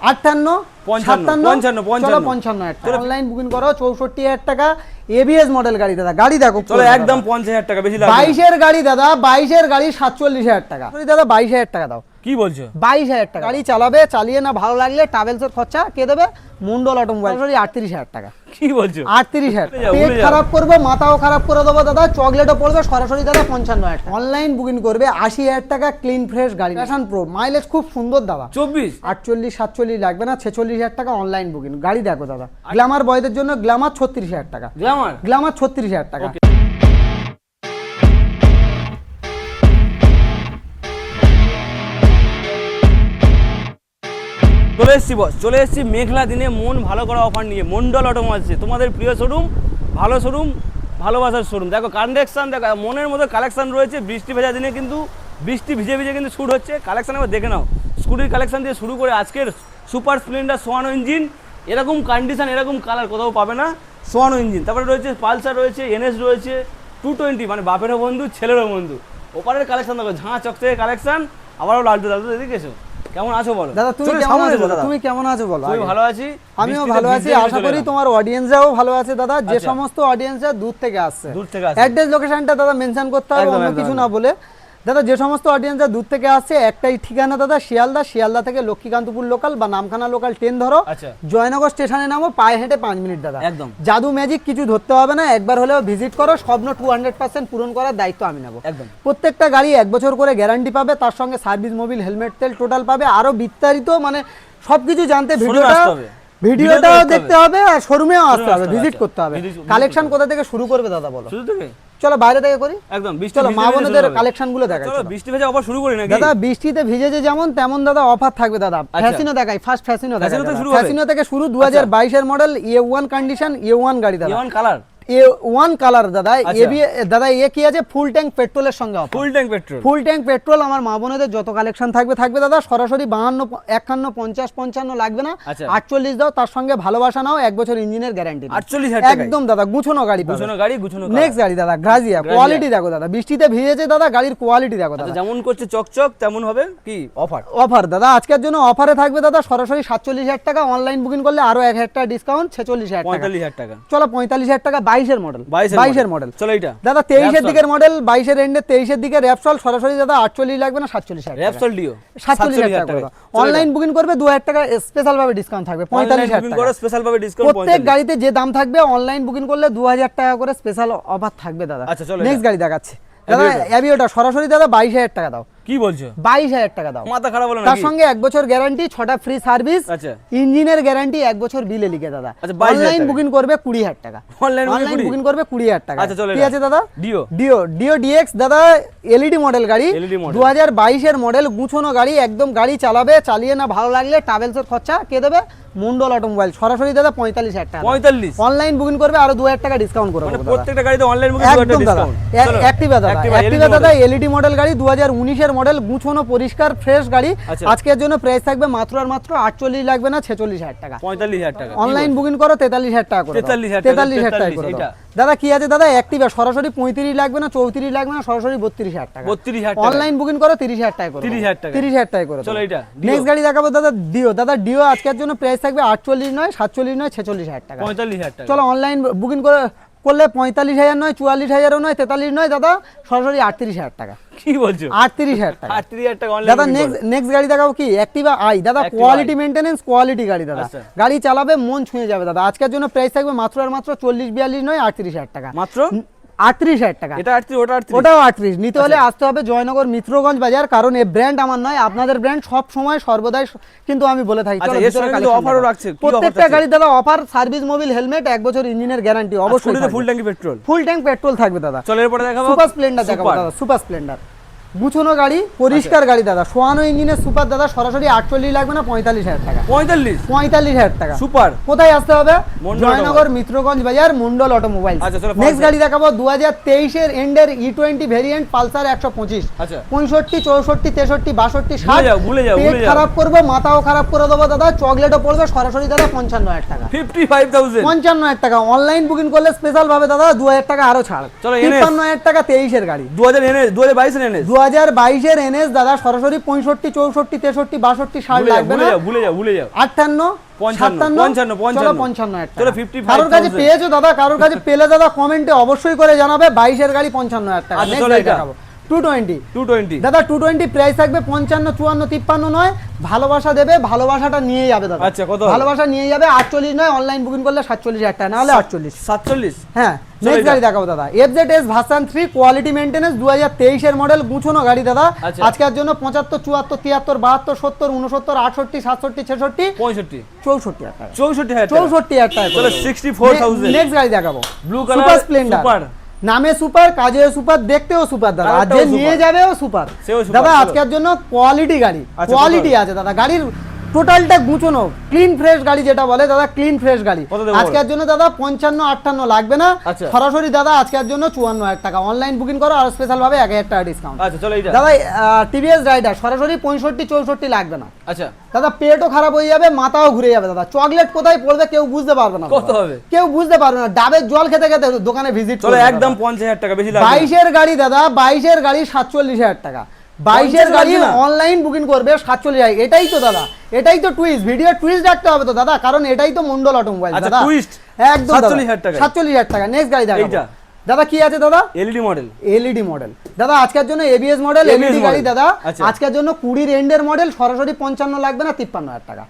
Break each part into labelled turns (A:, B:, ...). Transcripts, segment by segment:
A: 58 55 55 online booking করো 64000 টাকা ABS model গাড়ি দাদা গাড়ি দেখো
B: চলো একদম 50000 টাকা বেশি লাগবে
A: 22 এর গাড়ি দাদা 22 এর গাড়ি 47000 টাকা দাদা 22000 টাকা দাও
B: কি বলছো
A: 22000 টাকা গাড়ি চালাবে চালিয়ে না ভালো লাগলে ট্রাভেলসের খরচা কে দেবে মন্ডল অটোমোবাইল 38000 টাকা
B: কি বলছো
A: 38000 পেট খারাপ করবে মাথাও খারাপ করে দেবো দাদা চকলেটও পড়বে সরাসরি দাদা 55000 টাকা অনলাইন বুকিং করবে 80000 টাকা ক্লিন ফ্রেশ গাড়ি প্যাশন প্রো মাইলেজ খুব সুন্দর দাদা
B: 24
A: 48 47 লাগবে না 46000 টাকা অনলাইন বুকিং গাড়ি দেখো দাদা গ্ল্যামার বয়দের জন্য গ্ল্যামার 36000 টাকা গ্ল্যামার 36000 টাকা
B: চলে এসেছি মেঘলা দিনে মন ভালো করা অফার নিয়ে মন্ডল অটোমোবাইলস তোমাদের প্রিয় শোরুম ভালো শোরুম ভালোবাসার শোরুম দেখো কালেকশন দেখো মনের মতো কালেকশন রয়েছে বৃষ্টি ভেজা দিনে কিন্তু বৃষ্টি ভিজে ভিজে কিন্তু শ্যুট হচ্ছে কালেকশন এবার দেখে নাও স্কুটির কালেকশন দিয়ে শুরু করে আজকের সুপার স্প্লেন্ডার সোয়ানো ইঞ্জিন এরকম কন্ডিশন এরকম কালার কোথাও পাবে না সোয়ানো ইঞ্জিন তারপরে রয়েছে পালসার রয়েছে এনএস রয়েছে 220 মানে বাপেরও বন্ধু ছেলেরও বন্ধু ওপারের কালেকশন দেখো ঝাঁ চকচকে কালেকশন আবারও লালটু দাদু এদিকে এসো কেমন আছো বলো
A: দাদা তুমি কেমন আছো দাদা তুমি কেমন আছো বলো
B: আমি ভালো আছি
A: আমিও ভালো আছি আশা করি তোমার অডিয়েন্সরাও ভালো আছে দাদা যে সমস্ত অডিয়েন্সরা দূর থেকে আসছে অ্যাড্রেস লোকেশনটা দাদা মেনশন করতে হবে অন্য কিছু না বলে দাদা যে সমস্ত অডিয়েন্সরা দূর থেকে আসছে একটাই ঠিকানা দাদা শিয়ালদা থেকে লক্ষ্মীকান্তপুর লোকাল বা নামখানা লোকাল ট্রেন ধরো জয়নগর স্টেশনে নামো পায়ে হেঁটে 5 মিনিট দাদা
B: একদম
A: জাদু ম্যাজিক কিছু ধরতে হবে না একবার হলেও ভিজিট করো স্বপ্ন 200% পূরণ করার দায়িত্ব আমি নেব
B: একদম
A: প্রত্যেকটা গাড়ি 1 বছর করে গ্যারান্টি পাবে তার সঙ্গে সার্ভিস মোবিল হেলমেট তেল টোটাল পাবে আরো বিস্তারিত মানে সবকিছু জানতে ভিডিওটাও দেখতে হবে আর শোরুমেও আসতে হবে ভিজিট করতে হবে কালেকশন কোথা থেকে শুরু করবে দাদা বলো
B: শুরু থেকে
A: চলো বাইরে থেকে করি
B: একদম বৃষ্টি
A: চলো মা বোনদের কালেকশন গুলো দেখাই
B: চলো বৃষ্টি ভেজা অফার শুরু করি নাকি
A: দাদা বৃষ্টিতে ভিজে যে যেমন তেমন দাদা অফার থাকবে দাদা ফ্যাশনও দেখাই ফার্স্ট ফ্যাশনও দেখাই ফ্যাশনও থেকে শুরু 2022 এর মডেল A1 কন্ডিশন A1 গাড়ি দাদা
B: A1 কালার
A: A1 কালার দাদা দাদা এ কি আছে ফুল ট্যাঙ্ক পেট্রোলের সঙ্গে ফুল ট্যাঙ্ক পেট্রোল আমার মা বোনদের যত কালেকশন থাকবে দাদা সরাসরি 52 51 50 55 লাগবে না 48 দাও তার সঙ্গে ভালোবাসা নাও 1 বছর ইঞ্জিনের গ্যারান্টি
B: 48000 টাকা
A: একদম দাদা গুছানো গাড়ি
B: গুছানো
A: নেক্সট গাড়ি দাদা গ্রাজিয়া কোয়ালিটি দেখো দাদা বৃষ্টিতে ভিজেছে দাদা গাড়ির কোয়ালিটি দেখো দাদা
B: যেমন করছে চকচক তেমন হবে কি
A: অফার দাদা আজকের জন্য অফারে থাকবে দাদা সরাসরি 47000 টাকা অনলাইন বুকিং করলে আরো 1000 টাকা ডিসকাউন্ট 46000 টাকা
B: 45000 টাকা
A: চলো 45000 টাকা 22 এর মডেল 22 এর মডেল
B: চলো এটা
A: দাদা 23 এর দিকের মডেল 22 এর এন্ডে 23 এর দিকে র‍্যাপসল সরাসরি দাদা 48 লাগবে না 47000 টাকা
B: র‍্যাপসল ডিও
A: 47000 টাকা অনলাইন বুকিং করবে 2000 টাকা স্পেশাল ভাবে ডিসকাউন্ট থাকবে 45000 টাকা
B: করে স্পেশাল ভাবে ডিসকাউন্ট
A: প্রত্যেক গাড়িতে যে দাম থাকবে অনলাইন বুকিং করলে 2000 টাকা করে স্পেশাল অফার থাকবে দাদা
B: আচ্ছা চলো
A: নেক্সট গাড়ি দেখাচ্ছি দাদা অ্যাভিওটা সরাসরি দাদা 22000 টাকা দাও
B: কি বলছো
A: 22000 টাকা দাও
B: মাথা খারাপ হলো নাকি
A: তার সঙ্গে 1 বছর গ্যারান্টি 6টা ফ্রি সার্ভিস
B: আচ্ছা
A: ইঞ্জিনের গ্যারান্টি 1 বছর বিলে লিখে দাদা অনলাইন বুকিং করবে 20000 টাকা অনলাইন বুকিং করবে 20000 টাকা
B: আচ্ছা চলো
A: কি আছে দাদা
B: ডিও
A: ডিএক্স দাদা এলইডি মডেল গাড়ি 2022 এর মডেল গুছানো গাড়ি একদম গাড়ি চালাবে চালিয়ে না ভালো লাগলে ট্রাভেলসের খরচা কে দেবে মন্ডল অটোমোবাইল সরাসরি দাদা 45000 টাকা
B: 45
A: অনলাইন বুকিং করবে আরো 2000 টাকা ডিসকাউন্ট করবে
B: মানে প্রত্যেকটা গাড়িতে অনলাইন বুকিং 2000 টাকা ডিসকাউন্ট
A: অ্যাক্টিভা দাদা এলইডি মডেল গাড়ি 2019 এর মডেল গুছানো পরিষ্কার ফ্রেশ গাড়ি আজকের জন্য প্রাইস থাকবে মাত্র আর মাত্র 48 লাগবে না 46000 টাকা
B: 45000 টাকা
A: অনলাইন বুকিং করো 43000 টাকা করে 43000 টাকা করে দাদা কি আছে দাদা অ্যাক্টিভা সরাসরি 35 লাগবে না 34 লাগবে না সরাসরি 32000 টাকা
B: 32000 টাকা
A: অনলাইন বুকিং করো 30000 টাকা করে
B: 30000
A: টাকা করে
B: চলো এটা
A: নেক্সট গাড়ি দেখাবো দাদা ডিও আজকের জন্য প্রাইস থাকবে 48 নয় 47 নয় 46000 টাকা
B: 45000 টাকা
A: চলো অনলাইন বুকিং করলে 45000 নয় 44000 নয় 43 নয় দাদা সরাসরি 38000 টাকা
B: কি বলছো
A: 38000 টাকা
B: 38000 টাকা অনলাইন
A: দাদা নেক্সট গাড়ি দেখাবো কি অ্যাক্টিভা আই দাদা কোয়ালিটি মেইনটেনেন্স কোয়ালিটি গাড়ি দাদা গাড়ি চালাবে মন ছুঁয়ে যাবে দাদা আজকের জন্য প্রাইস থাকবে মাত্র আর মাত্র 40 42 নয় 38000 টাকা
B: মাত্র
A: 38000 টাকা
B: এটা 38
A: ওটাও 38 নিতে হলে আসতে হবে জয়নগর মিত্রগঞ্জ বাজার কারণ এই ব্র্যান্ড আমার নয় আপনাদের ব্র্যান্ড সব সময় সর্বদাই কিন্তু আমি বলে থাকি
B: চলো এর সঙ্গে কিন্তু অফারও রাখছে
A: প্রত্যেকটা গাড়ি দাদা অফার সার্ভিস মোবিল হেলমেট 1 বছর ইঞ্জিনের গ্যারান্টি অবশ্যই
B: ফুল ট্যাঙ্কি পেট্রোল
A: থাকবে দাদা
B: চলো এরপর দেখাবো
A: সুপার স্প্লেন্ডার দেখাবো দাদা সুপার স্প্লেন্ডার গুছানো গাড়ি পরিষ্কার গাড়ি দাদা সোয়ানো ইঞ্জিনের সুপার দাদা সরাসরি 48 লাগবে না 45000 টাকা 45000 টাকা
B: সুপার
A: কোথায় আসতে হবে জয়নগর মিত্রগঞ্জ বাজার মন্ডল অটোমোবাইল নেক্সট গাড়ি দেখাবো 2023 এর এন্ডের E20 ভেরিয়েন্ট পালসার 125
B: আচ্ছা
A: 65 64 63 62 60
B: ভুলে যাও
A: পেট খারাপ করবে মাথাও খারাপ করে দেবো দাদা চকলেটও পড়বে সরাসরি দাদা 55000 টাকা 55000 টাকা অনলাইন বুকিং করলে স্পেশাল ভাবে দাদা 2000 টাকা আরো ছাড় চলো 55000 টাকা 23 এর গাড়ি
B: 2022 এর এনএস
A: 2022 এর এনএস দাদা সরাসরি 65 64 63 62 60 লাগবে না,
B: ভুলে যাও
A: 58
B: 55
A: চলো 55
B: চলো 55
A: কারোর কাছে পেয়েছো দাদা, কারোর কাছে পেলে দাদা কমেন্টে অবশ্যই করে জানাবে। 22 এর গাড়ি 55,000 টাকা।
B: আচ্ছা,
A: নেক্সট
B: চলো
A: গাড়ি
B: এটা।
A: দেখাবো 220
B: 220
A: দাদা 220 প্রাইস থাকবে 55 54 53 নয়, ভালোবাসা দেবে, ভালোবাসাটা নিয়ে যাবে দাদা।
B: আচ্ছা, কত?
A: ভালোবাসা নিয়ে যাবে 48 নয়, অনলাইন বুকিং করলে 47,000 টাকা, না হলে
B: 47।
A: হ্যাঁ।
B: চলো
A: নেক্সট
B: এটা।
A: গাড়ি দেখাবো দাদা FZS ভার্সন 3 কোয়ালিটি মেইনটেনেন্স 2023 এর মডেল, গুছানো গাড়ি দাদা।
B: আচ্ছা।
A: আজকের জন্য 75 74 73 72 70 69 68 67 66
B: 65
A: 64,000 টাকা।
B: 64,000
A: টাকা
B: চলো 64,000।
A: নেক্সট গাড়ি দেখাবো
B: blue colour
A: super Splendor,
B: super
A: নামে সুপার, কাজেও সুপার, দেখতেও সুপার দাদা, আর
B: কালারটাও
A: যে
B: সুপার।
A: নিয়ে যাবেও সুপার
B: সেও সুপার,
A: দাদা।
B: চলো।
A: আজকের জন্য কোয়ালিটি গাড়ি,
B: আচ্ছা,
A: কোয়ালিটি
B: কত?
A: আছে দাদা, গাড়ির টোটালটা গুছানো ক্লিন ফ্রেশ গাড়ি, যেটা বলে দাদা ক্লিন ফ্রেশ গাড়ি।
B: কত দেবো?
A: আজকের জন্য দাদা 55 58 লাগবে না,
B: আচ্ছা।
A: সরাসরি দাদা আজকের জন্য 54,000 টাকা। অনলাইন বুকিং করো আর স্পেশাল ভাবে 1,000 টাকা ডিসকাউন্ট।
B: আচ্ছা, চলো এটা।
A: দাদা টিভিএস রাইডার সরাসরি 65 64 লাগবে না
B: আচ্ছা,
A: দাদা, পেটও খারাপ হয়ে যাবে, মাথাও ঘুরে যাবে দাদা, চকলেট কোথায় পড়বে কেউ বুঝতে পারবে না
B: কত
A: দাদা।
B: হবে?
A: কেউ বুঝতে পারবে না, ডাবের জল খেতে খেতে দোকানে ভিজিট
B: চলো একদম 50,000 টাকা, বেশি লাগবে না।
A: 22 এর গাড়ি দাদা, 22 এর গাড়ি 47,000 টাকা। 22 এর
B: 50
A: গাড়ি
B: লাগবে না?
A: অনলাইন বুকিং করবে 47,000। এটাই তো দাদা, এটাই তো টুইস্ট, ভিডিও টুইস্ট রাখতে হবে তো দাদা, কারণ এটাই তো মন্ডল অটোমোবাইল
B: আচ্ছা,
A: দাদা।
B: twist।
A: একদম
B: 47,000 টাকা।
A: 47,000 টাকা। নেক্সট গাড়ি দেখাবো
B: এইটা।
A: দাদা, কি আছে দাদা?
B: LED model.
A: এলইডি মডেল দাদা, আজকের জন্য এবিএস মডেল,
B: ABS
A: এলইডি গাড়ি
B: model।
A: দাদা।
B: আচ্ছা।
A: আজকের জন্য 20 এন্ডের মডেল, সরাসরি 55 লাগবে না, 53,000 টাকা।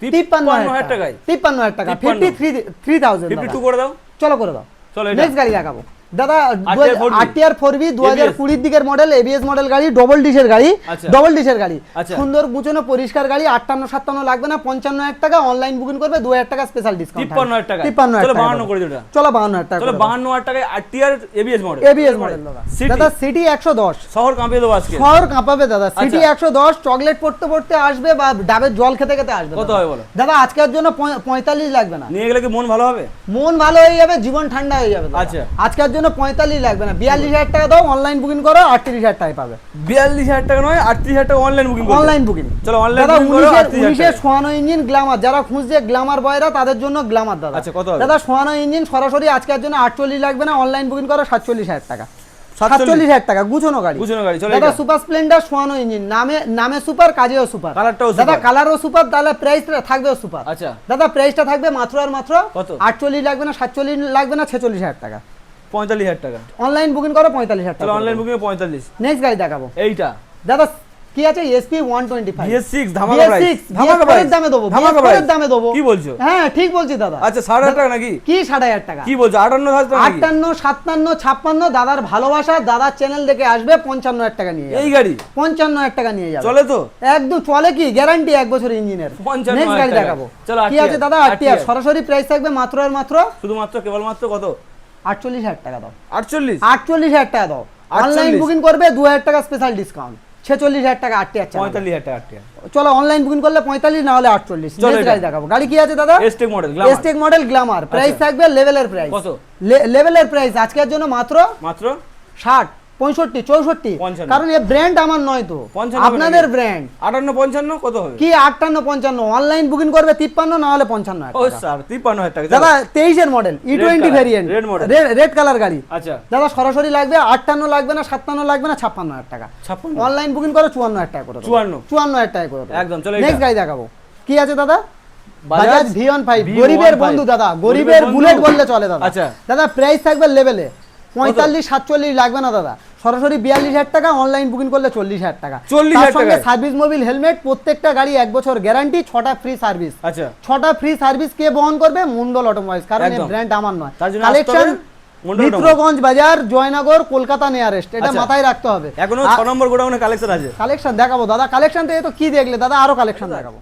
B: 53,000 টাকায়।
A: 53,000 টাকা, 53,000
B: 52 করে দাও।
A: চলো করে দাও।
B: চলো এটা।
A: নেক্সট গাড়ি দেখাবো দাদা,
B: RTR 4V,
A: RTR 4V 2020 দিকের মডেল, এবিএস মডেল গাড়ি, ডবল ডিশের গাড়ি,
B: আচ্ছা।
A: ডবল ডিশের গাড়ি,
B: আচ্ছা।
A: সুন্দর গুছানো পরিষ্কার গাড়ি। 58 57 লাগবে না, 55,000 টাকা। অনলাইন বুকিং করবে 2,000 টাকা স্পেশাল ডিসকাউন্ট।
B: 53,000 টাকা।
A: 53,000
B: চলো
A: টাকা
B: 52 করে দিও এটা।
A: চলো 52,000 টাকা
B: চলো 52,000 টাকায় RTR ABS model.
A: ABS model দাদা। দাদা সিটি 110
B: শহর কাঁপিয়ে দেবো আজকে।
A: শহর কাঁপাবে দাদা। সিটি
B: আচ্ছা।
A: 110 চকলেট পড়তে পড়তে আসবে বা ডাবের জল খেতে খেতে আসবে।
B: কত
A: দাদা।
B: হবে বলো?
A: দাদা আজকের জন্য 45 লাগবে না,
B: নিয়ে গেলে কি মন ভালো হবে?
A: মন ভালো হয়ে যাবে, জীবন ঠান্ডা হয়ে যাবে দাদা।
B: আচ্ছা।
A: আজকের জন্য 45 লাগবে না, 42,000 টাকা দাও, অনলাইন বুকিং করো, 38,000 টাকায় পাবে।
B: 42,000 টাকা নয়, 38,000 টাকা অনলাইন বুকিং করো।
A: Online booking.
B: চলো অনলাইন
A: দাদা
B: বুকিং করো
A: 19 সোয়ানো ইঞ্জিন গ্ল্যামার, যারা খুঁজছে গ্ল্যামার বয়রা তাদের জন্য গ্ল্যামার দাদা।
B: আচ্ছা, কত হবে?
A: দাদা সোয়ানো ইঞ্জিন সরাসরি আজকের জন্য 48 লাগবে না, অনলাইন বুকিং করো 47,000 টাকা। 47,000 টাকা গুছানো গাড়ি।
B: গুছানো গাড়ি, চলো
A: দাদা
B: এটা।
A: সুপার স্প্লেন্ডার সোয়ানো ইঞ্জিন, নামে সুপার, কাজেও সুপার।
B: কালারটাও
A: দাদা
B: সুপার।
A: কালারও সুপার, তাহলে প্রাইস থাকবেও সুপার।
B: আচ্ছা।
A: দাদা প্রাইসটা থাকবে মাত্র আর মাত্র
B: কত?
A: 48 লাগবে না, 47 লাগবে না, 46,000 টাকা।
B: 45,000 টাকা।
A: অনলাইন বুকিং করো 45,000
B: চলো
A: টাকা।
B: Online booking 45।
A: নেক্সট গাড়ি দেখাবো
B: এইটা
A: দাদা, কি আছে? এসপি 125
B: BS6 ধামাকা প্রাইস।
A: ধামাকা প্রাইস দামে দেবো,
B: ধামাকা
A: BS4
B: প্রাইস
A: এর দামে দেবো।
B: কি বলছো?
A: হ্যাঁ ঠিক বলছি দাদা।
B: আচ্ছা 7,500 টাকা নাকি?
A: কি 7,500 টাকা?
B: কি বলছো? 58,000 টাকা নাকি?
A: 58 57 56 দাদার ভালোবাসা, দাদার চ্যানেল দেখে আসবে, 55,000 টাকা নিয়ে
B: এই
A: যাবে।
B: গাড়ি
A: 55,000 টাকা নিয়ে যাবে।
B: চলে তো?
A: একদম চলে, কি গ্যারান্টি 1 বছর ইঞ্জিনের।
B: 55,000
A: নেক্সট গাড়ি
B: টাকা।
A: দেখাবো।
B: চলো
A: কি
B: RTR,
A: আছে দাদা? RTR সরাসরি প্রাইস থাকবে মাত্র আর মাত্র
B: শুধুমাত্র কেবলমাত্র কত?
A: 48,000 টাকা দাও।
B: 48।
A: 48,000 টাকা দাও।
B: 48
A: অনলাইন বুকিং করবে 2,000 টাকা স্পেশাল ডিসকাউন্ট, 46,000 টাকা RTR চালাবে।
B: 45,000 টাকা RTR।
A: চলো অনলাইন বুকিং করলে 45 না হলে 48।
B: চলো
A: নেক্সট
B: এটা।
A: গাড়ি দেখাবো। গাড়ি কি আছে দাদা?
B: Xtec model Glamour.
A: Xtec model Glamour, price
B: আচ্ছা।
A: থাকবে লেভেলের প্রাইস।
B: কত?
A: লেভেলের প্রাইস আজকের জন্য মাত্র
B: মাত্র
A: 60 65 64,
B: 55
A: কারণ এই ব্র্যান্ড আমার নয় তো,
B: 55
A: আপনাদের ব্র্যান্ড।
B: 58 55 কত হবে?
A: কি 58 55, অনলাইন বুকিং করবে 53 না হলে 55,000
B: ও
A: টাকা।
B: স্যার 53,000 টাকা।
A: দাদা 23 এর model E20
B: color,
A: variant,
B: red model।
A: Red colour গাড়ি।
B: আচ্ছা
A: দাদা সরাসরি লাগবে 58 লাগবে না, 57 লাগবে না, 56,000 টাকা।
B: 56।
A: অনলাইন বুকিং করো 54,000 টাকা করে দেবো।
B: 54
A: টাকা করে দেবো।
B: একদম, চলো
A: নেক্সট
B: এটা।
A: গাড়ি দেখাবো। কি আছে দাদা?
B: বাজাজ
A: বাজাজ V15,
B: V15
A: গরিবের বন্ধু দাদা, গরিবের
B: বন্ধু।
A: বুলেট বললে চলে দাদা।
B: আচ্ছা।
A: দাদা প্রাইস থাকবে লেভেলে 45 47 লাগবে না দাদা, সরাসরি 42,000 টাকা। অনলাইন বুকিং করলে 40,000 টাকা।
B: 40,000
A: তার সঙ্গে
B: টাকায়?
A: সার্ভিস মোবিল হেলমেট, প্রত্যেকটা গাড়ি 1 বছর গ্যারান্টি, 6টা ফ্রি সার্ভিস।
B: আচ্ছা
A: 6টা ফ্রি সার্ভিস কে বহন করবে? মন্ডল অটোমোবাইলস, কারণ এই
B: একদম।
A: ব্র্যান্ড আমার নয়।
B: তার জন্য আসতে
A: কালেকশন
B: হবে মন্ডল
A: মিত্রগঞ্জ বাজার, জয়নগর, কলকাতা নিয়ারেস্ট, এটা
B: আচ্ছা।
A: মাথায় রাখতে হবে।
B: এখনো 6 নম্বর গোডাউনে কালেকশন আছে।
A: কালেকশন দেখাবো দাদা, কালেকশন থেকে তো কি দেখলে দাদা, আরো কালেকশন দেখাবো।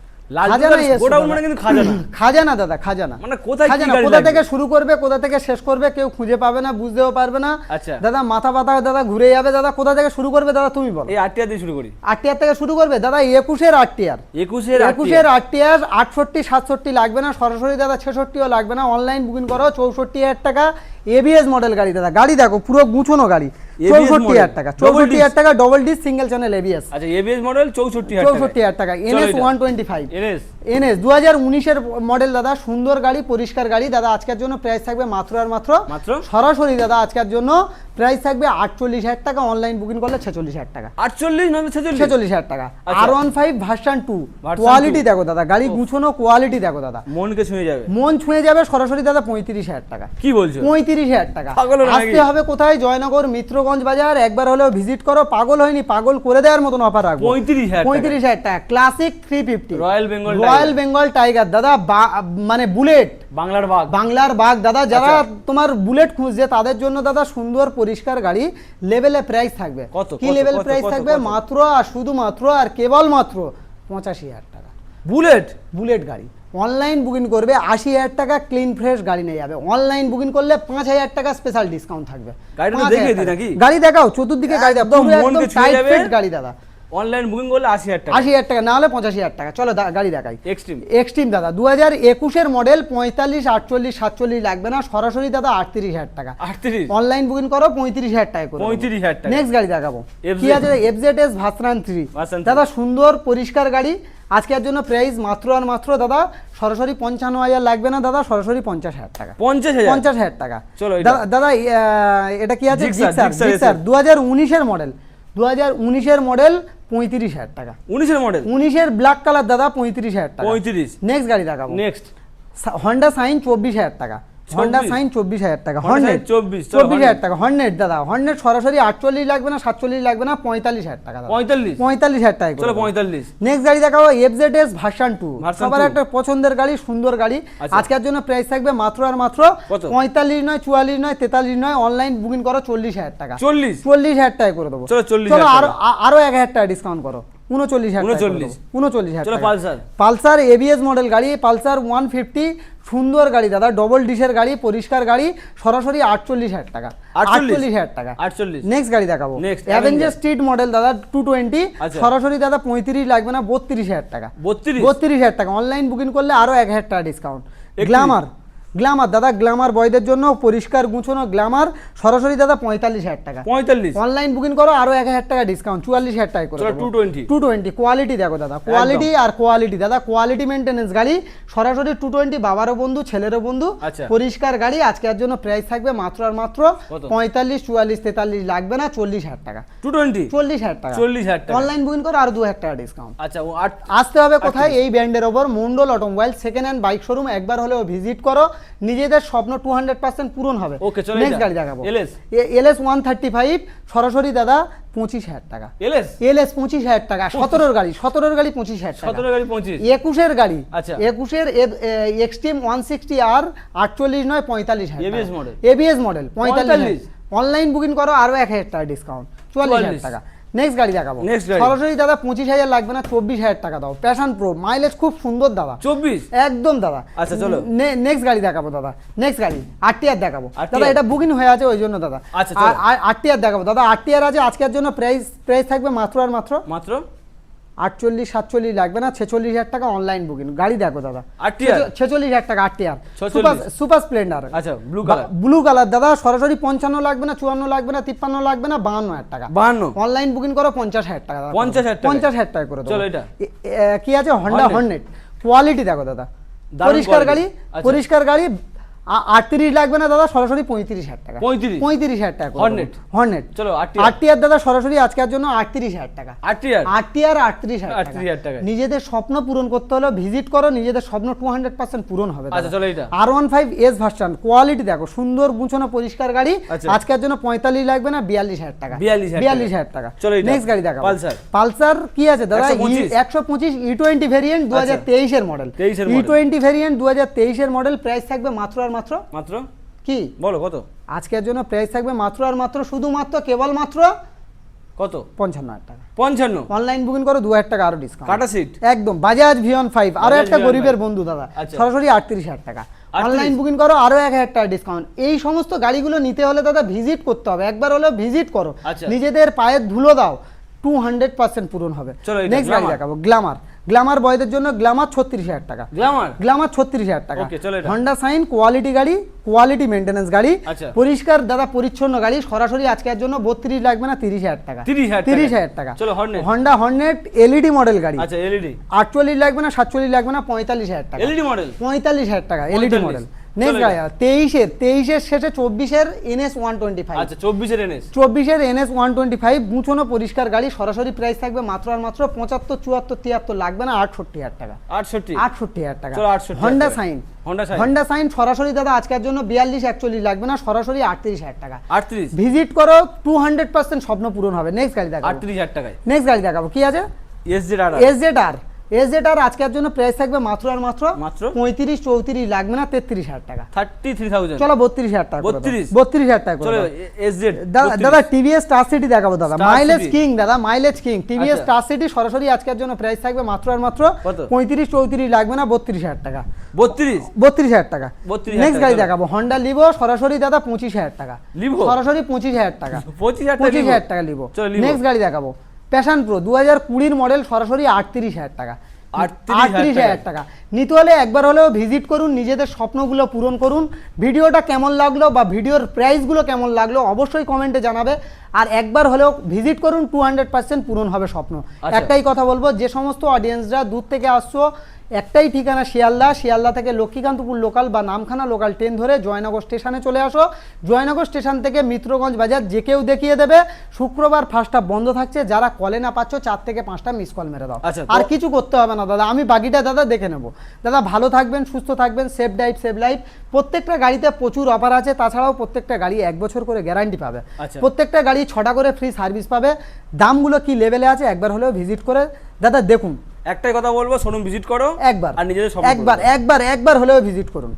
A: খাজানা এসছে
B: গোডাউন
A: দাদা।
B: মানে কিন্তু খাজানা।
A: খাজানা দাদা, খাজানা।
B: মানে কোথায় কি
A: খাজানা,
B: গাড়ি
A: কোথা
B: লাগবে?
A: থেকে শুরু করবে, কোথা থেকে শেষ করবে, কেউ খুঁজে পাবে না, বুঝতেও পারবে না।
B: আচ্ছা।
A: দাদা মাথা ব্যথা দাদা ঘুরে যাবে দাদা। কোথা থেকে শুরু করবে দাদা তুমি বলো?
B: এই আরটিআর দিয়ে শুরু করি।
A: RTR থেকে শুরু করবে দাদা, 21 RTR।
B: 21
A: RTR 68 67 লাগবে না, সরাসরি দাদা 66ও লাগবে না। অনলাইন বুকিং করো 64,000 টাকা। এবিএস মডেল গাড়ি দাদা, গাড়ি দেখো পুরো গুছানো গাড়ি।
B: ABS
A: 64,000 টাকা,
B: model, double
A: 64,000 টাকা, double disc single channel ABS.
B: আচ্ছা এবিএস মডেল 64,000 টাকা।
A: 64,000 টাকা। NS 125 NS 2019 এর মডেল দাদা, সুন্দর গাড়ি, পরিষ্কার গাড়ি দাদা। আজকের জন্য প্রাইস থাকবে মাত্র আর মাত্র
B: মাত্র
A: সরাসরি দাদা আজকের জন্য প্রাইস থাকবে 48,000 টাকা, অনলাইন বুকিং করলে 46,000 টাকা।
B: 48 না 46?
A: 46,000 টাকা।
B: আচ্ছা।
A: R15 ভার্সন 2,
B: Version
A: কোয়ালিটি
B: 2
A: দেখো দাদা, গাড়ি গুছানো কোয়ালিটি দেখো দাদা,
B: মনকে ছুঁয়ে যাবে।
A: মন ছুঁয়ে যাবে সরাসরি দাদা 35,000 টাকা।
B: কি বলছো?
A: 35,000 টাকা।
B: পাগল হলো নাকি?
A: আসতে হবে কোথায়? জয়নগর মিত্রগঞ্জ বাজার, একবার হলেও ভিজিট করো। পাগল হয়নি, পাগল করে দেওয়ার মতন অফার রাখবো।
B: 35,000
A: টাকা। ক্লাসিক 350
B: রয়্যাল
A: বেঙ্গল টাইগার দাদা, মানে বুলেট, বাংলার বাঘ দাদা। যারা তোমার বুলেট খুঁজছে তাদের জন্য দাদা সুন্দর পরিষ্কার গাড়ি, লেভেলে প্রাইস থাকবে। কি লেভেল প্রাইস থাকবে? মাত্র আর শুধুমাত্র আর কেবলমাত্র 85,000 টাকা। বুলেট গাড়ি অনলাইন বুকিং করবে 80,000 টাকা, ক্লিন ফ্রেশ গাড়ি নিয়ে যাবে। অনলাইন বুকিং করলে 5,000 টাকা স্পেশাল ডিসকাউন্ট থাকবে। গাড়ি দেখাও, চতুর্দিকে গাড়ি দেখাও, একদম টাইট ফিট গাড়ি দাদা।
B: অনলাইন বুকিং করলে
A: 80,000 টাকা, না হলে 85,000 টাকা। চলো গাড়ি দেখাই। এক্সট্রিম দাদা 2021 মডেল, 45, 48, 47 লাগবে না, সরাসরি দাদা 38,000 টাকা। অনলাইন বুকিং করো 35,000 টাকা করে।
B: 35,000 টাকা।
A: নেক্সট গাড়ি দেখাবো, কি আছে? FZS ভার্সন 3 দাদা, সুন্দর পরিষ্কার গাড়ি। আজকের জন্য প্রাইস মাত্র আর মাত্র দাদা সরাসরি 55,000 লাগবে না দাদা, সরাসরি 50,000 টাকা। 50,000 টাকা।
B: চলো
A: দাদা এটা কি আছে? জিক্সার 2019 মডেল, 2019 মডেল, 35,000 টাকা। 19 ব্ল্যাক কালার দাদা, 35,000 টাকা। নেক্সট গাড়ি দেখাবো। হন্ডা সাইন 24,000 টাকা। হন্ডা সাইন 24,000 টাকা। হর্নেট 24,000 টাকা। হর্নেট দাদা, হর্নেট সরাসরি 48 লাগবে না, 47 লাগবে না, 45,000 টাকা। 45,000 টাকা।
B: চলো 45।
A: নেক্সট গাড়ি দেখাবো FZS ভার্সন 2, সবার একটা পছন্দের গাড়ি, সুন্দর গাড়ি। আজকের জন্য প্রাইস থাকবে মাত্র আর মাত্র 45 নয়, 44 নয়, 43 নয়, অনলাইন বুকিং করো 40,000 টাকা। 40,000 টাকা করে দেবো। চলো আরো 1,000 টাকা ডিসকাউন্ট করো, 39,000 টাকা। পালসার ABS মডেল গাড়ি, পালসার 150, সুন্দর গাড়ি দাদা, ডবল ডিশের গাড়ি, পরিষ্কার গাড়ি, সরাসরি 48,000 টাকা। 48,000 টাকা। নেক্সট গাড়ি দেখাবো, অ্যাভেঞ্জার স্ট্রিট মডেল দাদা, 220, সরাসরি দাদা 35 লাগবে না, 32,000 টাকা। 32,000 টাকা। অনলাইন বুকিং করলে আরো 1,000 টাকা ডিসকাউন্ট। গ্ল্যামার দাদা, গ্ল্যামার বয়দের জন্য পরিষ্কার গুছানো গ্ল্যামার, সরাসরি দাদা 45,000 টাকা। অনলাইন বুকিং করো আরো 1,000 টাকা ডিসকাউন্ট, 44,000 টাকা করে। 220 কোয়ালিটি দেখো দাদা, কোয়ালিটি আর কোয়ালিটি দাদা, কোয়ালিটি মেইনটেনেন্স গাড়ি, সরাসরি 220, বাবারও বন্ধু ছেলেরও বন্ধু, পরিষ্কার গাড়ি। আজকের জন্য প্রাইস থাকবে মাত্র আর মাত্র 45, 44, 43 লাগবে না, 40,000 টাকা। 40,000 টাকা। অনলাইন বুকিং করো আরো 2,000 টাকা ডিসকাউন্ট। আসতে হবে কোথায়? এই ব্র্যান্ডের ওপর, Mondal automobile second hand bike showroom, একবার হলেও ভিজিট করো, নিজেদের স্বপ্ন 200% পূরণ হবে। নেক্সট গাড়ি দেখাবো, LS 135, সরাসরি দাদা 25,000 টাকা। LS 25,000 টাকা। 17 গাড়ি 25,000 টাকা। 21 গাড়ি, 21 এক্সট্রিম 160R, 48 নয়, 45,000 ABS মডেল 45,000। অনলাইন বুকিং করো আরো 1,000 টাকা ডিসকাউন্ট, 44,000 টাকা। নেক্সট গাড়ি দেখাবো, সরাসরি দাদা 25,000 লাগবে না, 24,000 টাকা দাও। প্যাশন প্রো, মাইলেজ খুব সুন্দর দাদা, 24 একদম দাদা। আচ্ছা চলো নেক্সট গাড়ি দেখাবো দাদা। নেক্সট গাড়ি RTR দেখাবো দাদা, এটা বুকিং হয়ে আছে ওই জন্য দাদা। RTR দেখাবো দাদা, RTR আছে আজকের জন্য প্রাইস থাকবে মাত্র আর মাত্র 48, 47 লাগবে না, 46,000 টাকা। Online booking. গাড়ি দেখো দাদা, 46,000 টাকা। RTR সুপার স্প্লেন্ডার, আচ্ছা ব্লু কালার দাদা, সরাসরি 55 লাগবে না, 54 লাগবে না, 53 লাগবে না, 52,000 টাকা। অনলাইন বুকিং করো 50,000 টাকা। 50,000 টাকা করে দাও। কি আছে? হন্ডা হর্নেট, কোয়ালিটি দেখো দাদা, পরিষ্কার গাড়ি। 38 লাগবে না দাদা, সরাসরি 35,000 টাকা। 35,000 টাকা হর্নেট। চলো RTR দাদা, সরাসরি আজকের জন্য 38,000 টাকা। RTR 38,000 টাকা। নিজেদের স্বপ্ন পূরণ করতে হলে ভিজিট করো, নিজেদের স্বপ্ন 200% পূরণ হবে। R15S ভার্সন, কোয়ালিটি দেখো, সুন্দর গুছানো পরিষ্কার গাড়ি। আজকের জন্য 45 লাগবে না, 42,000 টাকা। 42,000 টাকা। নেক্সট গাড়ি দেখো, পালসার কি আছে দাদা? 125 E20 ভেরিয়েন্ট, 2023 এর মডেল। E20 ভেরিয়েন্ট 2023 এর মডেল। প্রাইস থাকবে মাত্র আর মাত্র কি বলো কত? আজকের জন্য প্রাইস থাকবে মাত্র আর মাত্র, শুধুমাত্র কেবলমাত্র কত? 55,000 টাকা। 55। অনলাইন বুকিং করো 2,000 টাকা আরো ডিসকাউন্ট। কাটা সিট একদম। বাজাজ ভিয়ন 5, আরো একটা গরিবের বন্ধু দাদা, সরাসরি 38,000 টাকা। অনলাইন বুকিং করো আরো 1,000 টাকা ডিসকাউন্ট। এই সমস্ত গাড়িগুলো নিতে হলে দাদা ভিজিট করতে হবে, একবার হলে ভিজিট করো, নিজেদের পায়ের ধুলো দাও, 200% পূরণ হবে। নেক্সট গাড়ি দেখাবো, গ্ল্যামার বয়দের জন্য গ্ল্যামার 36,000 টাকা। গ্ল্যামার 36,000 টাকা। হন্ডা সাইন, কোয়ালিটি গাড়ি, কোয়ালিটি মেইনটেনেন্স গাড়ি, পরিষ্কার দাদা পরিচ্ছন্ন গাড়ি। সরাসরি আজকের জন্য 32 লাগবে না, 30,000 টাকা। 30,000 টাকা। হন্ডা হর্নেট এলইডি মডেল গাড়ি, 48 লাগবে না, 47 লাগবে না, 45,000 টাকা। 45,000 টাকা এলইডি মডেল। নেক্সট গাড়ি 23-এর শেষে 24-এর NS 125।
B: আচ্ছা 24-এর NS
A: 24-এর NS 125 গুছানো পরিষ্কার গাড়ি, সরাসরি প্রাইস থাকবে মাত্র আর মাত্র 75, 74, 73 লাগবে না, 68,000 টাকা।
B: 68,000
A: টাকা।
B: চলো 68,000
A: হন্ডা
B: টাকা।
A: Shine,
B: Honda Shine।
A: Honda shine সরাসরি দাদা আজকের জন্য 42, 41 লাগবে না, সরাসরি 38,000 টাকা।
B: 38
A: ভিজিট করো, 200% স্বপ্ন পূরণ হবে। নেক্সট গাড়ি দেখাবো,
B: 38,000 টাকায়
A: নেক্সট গাড়ি দেখাবো কি আছে,
B: SZR
A: এসজেড আজকের জন্য প্রাইস থাকবে মাত্র আর মাত্র
B: মাত্র
A: 35, 34 লাগবে না, 33,000 টাকা।
B: 33,000
A: চলো 32,000 টাকা করে দাও।
B: 32,000
A: টাকা করে
B: চলো
A: দাও।
B: SZ
A: দাদা টিভিএস স্টার সিটি দেখাবো দাদা,
B: Star
A: মাইলেজ
B: City।
A: কিং দাদা, মাইলেজ কিং টিভিএস
B: আচ্ছা।
A: স্টার সিটি সরাসরি আজকের জন্য প্রাইস থাকবে মাত্র আর মাত্র
B: কত?
A: 35, 34 লাগবে না, 32,000 টাকা।
B: 32,000
A: টাকা।
B: 32,000
A: নেক্সট গাড়ি
B: টাকা।
A: দেখাবো হন্ডা লিভো, সরাসরি দাদা 25,000 টাকা।
B: লিভো?
A: সরাসরি 25,000 টাকা।
B: 25,000
A: টাকা লিভো।
B: চলো লিভো।
A: নেক্সট গাড়ি দেখাবো প্যাশন প্রো 2020 মডেল, সরাসরি 38,000 টাকা।
B: 38,000
A: টাকা। নিতে হলে একবার হলেও ভিজিট করুন, নিজেদের স্বপ্নগুলো পূরণ করুন। ভিডিওটা কেমন লাগলো বা ভিডিওর প্রাইসগুলো কেমন লাগলো অবশ্যই কমেন্টে জানাবে। আর একবার হলেও ভিজিট করুন, 200% পূরণ হবে স্বপ্ন।
B: আচ্ছা।
A: একটাই কথা বলবো, যে সমস্ত অডিয়েন্সরা দূর থেকে আসছো, একটাই ঠিকানা শিয়ালদা থেকে লক্ষ্মীকান্তপুর লোকাল বা নামখানা লোকাল ট্রেন ধরে জয়নগর স্টেশনে চলে আসো। জয়নগর স্টেশন থেকে মিত্রগঞ্জ বাজার যে কেউ দেখিয়ে দেবে। শুক্রবার ফার্স্টটা বন্ধ থাকছে, যারা কলে না পাচ্ছ 4 থেকে 5টা মিস কল মেরে দাও।
B: আচ্ছা,
A: আর কিছু করতে হবে না দাদা, আমি বাকিটা দাদা দেখে নেব। দাদা ভালো থাকবেন, সুস্থ থাকবেন, সেফ ড্রাইভ সেভ লাইফ। প্রত্যেকটা গাড়িতে প্রচুর অফার আছে, তাছাড়াও প্রত্যেকটা গাড়ি 1 বছর করে গ্যারান্টি পাবে।
B: আচ্ছা।
A: প্রত্যেকটা গাড়ি 6টা করে ফ্রি সার্ভিস পাবে। দামগুলো কি লেভেলে আছে একবার হলেও ভিজিট করে দাদা দেখুন।
B: একটাই কথা বলবো, শোরুম ভিজিট করো
A: একবার
B: আর নিজেদের
A: একবার হলেও ভিজিট করুন।